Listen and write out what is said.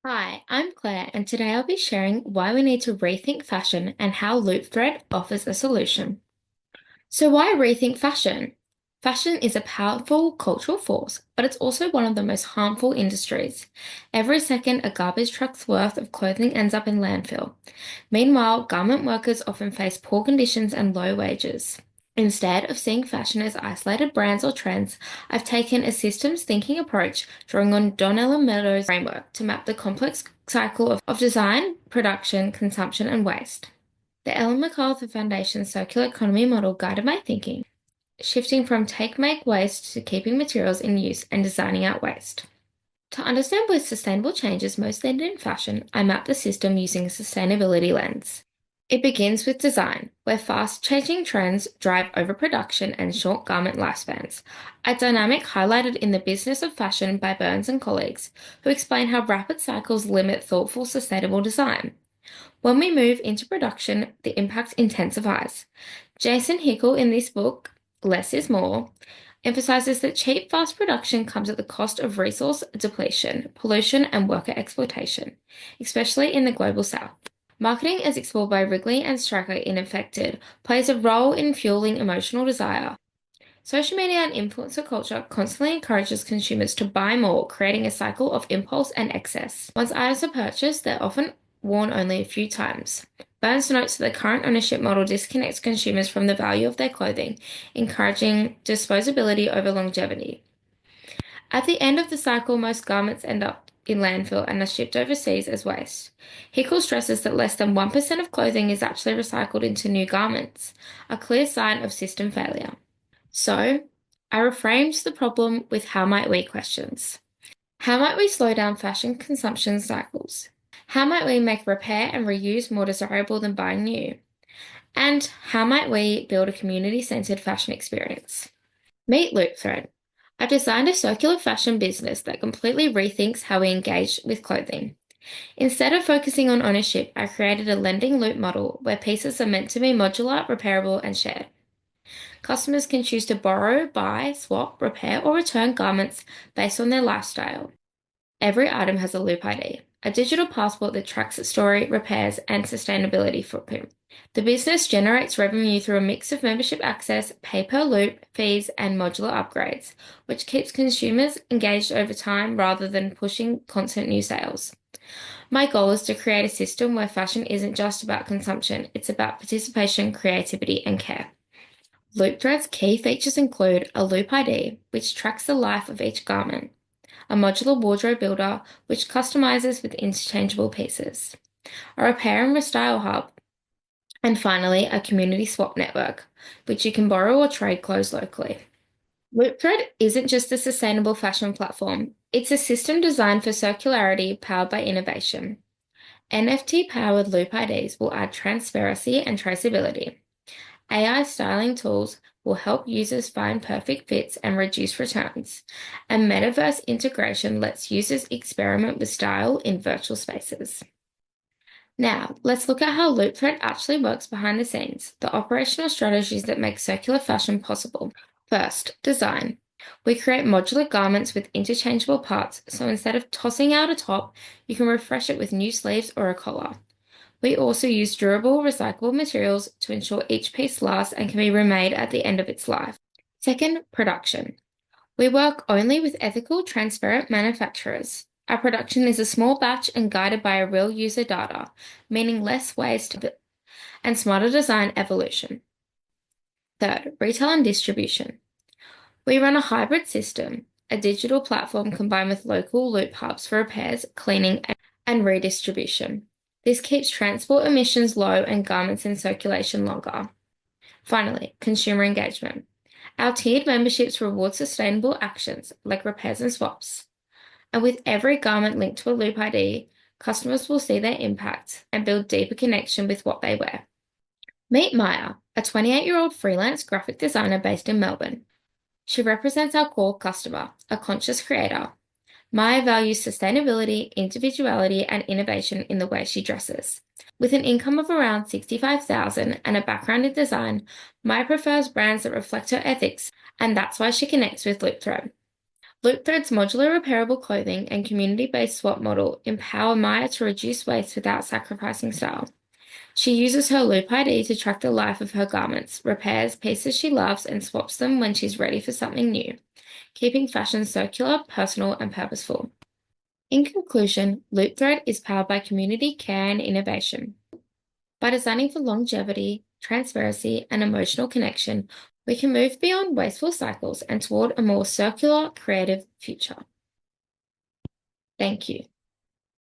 Hi, I'm Claire, and today I'll be sharing why we need to rethink fashion and how Loop Thread offers a solution. So, why rethink fashion? Fashion is a powerful cultural force, but it's also one of the most harmful industries. Every second, a garbage truck's worth of clothing ends up in landfill. Meanwhile, garment workers often face poor conditions and low wages. Instead of seeing fashion as isolated brands or trends, I've taken a systems thinking approach, drawing on Donella Meadows' framework to map the complex cycle of design, production, consumption, and waste. The Ellen MacArthur Foundation's circular economy model guided my thinking, shifting from take, make, waste to keeping materials in use and designing out waste. To understand where sustainable change is most needed in fashion, I map the system using a sustainability lens. It begins with design, where fast-changing trends drive overproduction and short garment lifespans, a dynamic highlighted in The Business of Fashion by Burns and colleagues, who explain how rapid cycles limit thoughtful, sustainable design. When we move into production, the impact intensifies. Jason Hickel in this book, Less is More, emphasizes that cheap, fast production comes at the cost of resource depletion, pollution, and worker exploitation, especially in the global south. Marketing, as explored by Wrigley and Stracker in Affected, plays a role in fueling emotional desire. Social media and influencer culture constantly encourages consumers to buy more, creating a cycle of impulse and excess. Once items are purchased, they're often worn only a few times. Burns notes that the current ownership model disconnects consumers from the value of their clothing, encouraging disposability over longevity. At the end of the cycle, most garments end up in landfill and are shipped overseas as waste. Hickel stresses that less than 1% of clothing is actually recycled into new garments, a clear sign of system failure. So, I reframed the problem with how might we questions. How might we slow down fashion consumption cycles? How might we make repair and reuse more desirable than buying new? And how might we build a community-centered fashion experience? Meet Loopthread. I've designed a circular fashion business that completely rethinks how we engage with clothing. Instead of focusing on ownership, I created a lending loop model where pieces are meant to be modular, repairable, and shared. Customers can choose to borrow, buy, swap, repair, or return garments based on their lifestyle. Every item has a Loop ID, a digital passport that tracks its story, repairs, and sustainability footprint. The business generates revenue through a mix of membership access, pay-per-loop, fees, and modular upgrades, which keeps consumers engaged over time rather than pushing constant new sales. My goal is to create a system where fashion isn't just about consumption, it's about participation, creativity, and care. LoopThread's key features include a Loop ID, which tracks the life of each garment, a modular wardrobe builder, which customizes with interchangeable pieces, a repair and restyle hub, and finally, a community swap network, which you can borrow or trade clothes locally. LoopThread isn't just a sustainable fashion platform, it's a system designed for circularity powered by innovation. NFT-powered Loop IDs will add transparency and traceability. AI styling tools will help users find perfect fits and reduce returns. And metaverse integration lets users experiment with style in virtual spaces. Now, let's look at how LoopThread actually works behind the scenes, the operational strategies that make circular fashion possible. First, design. We create modular garments with interchangeable parts, so instead of tossing out a top, you can refresh it with new sleeves or a collar. We also use durable, recyclable materials to ensure each piece lasts and can be remade at the end of its life. Second, production. We work only with ethical, transparent manufacturers. Our production is a small batch and guided by a real user data, meaning less waste and smarter design evolution. Third, retail and distribution. We run a hybrid system, a digital platform combined with local loop hubs for repairs, cleaning, and redistribution. This keeps transport emissions low and garments in circulation longer. Finally, consumer engagement. Our tiered memberships reward sustainable actions like repairs and swaps. And with every garment linked to a Loop ID, customers will see their impact and build deeper connection with what they wear. Meet Maya, a 28-year-old freelance graphic designer based in Melbourne. She represents our core customer, a conscious creator. Maya values sustainability, individuality, and innovation in the way she dresses. With an income of around $65,000 and a background in design, Maya prefers brands that reflect her ethics, and that's why she connects with LoopThread. Loop Thread's modular repairable clothing and community-based swap model empower Maya to reduce waste without sacrificing style. She uses her Loop ID to track the life of her garments, repairs pieces she loves, and swaps them when she's ready for something new, keeping fashion circular, personal, and purposeful. In conclusion, Loop Thread is powered by community care and innovation. By designing for longevity, transparency, and emotional connection, we can move beyond wasteful cycles and toward a more circular, creative future. Thank you.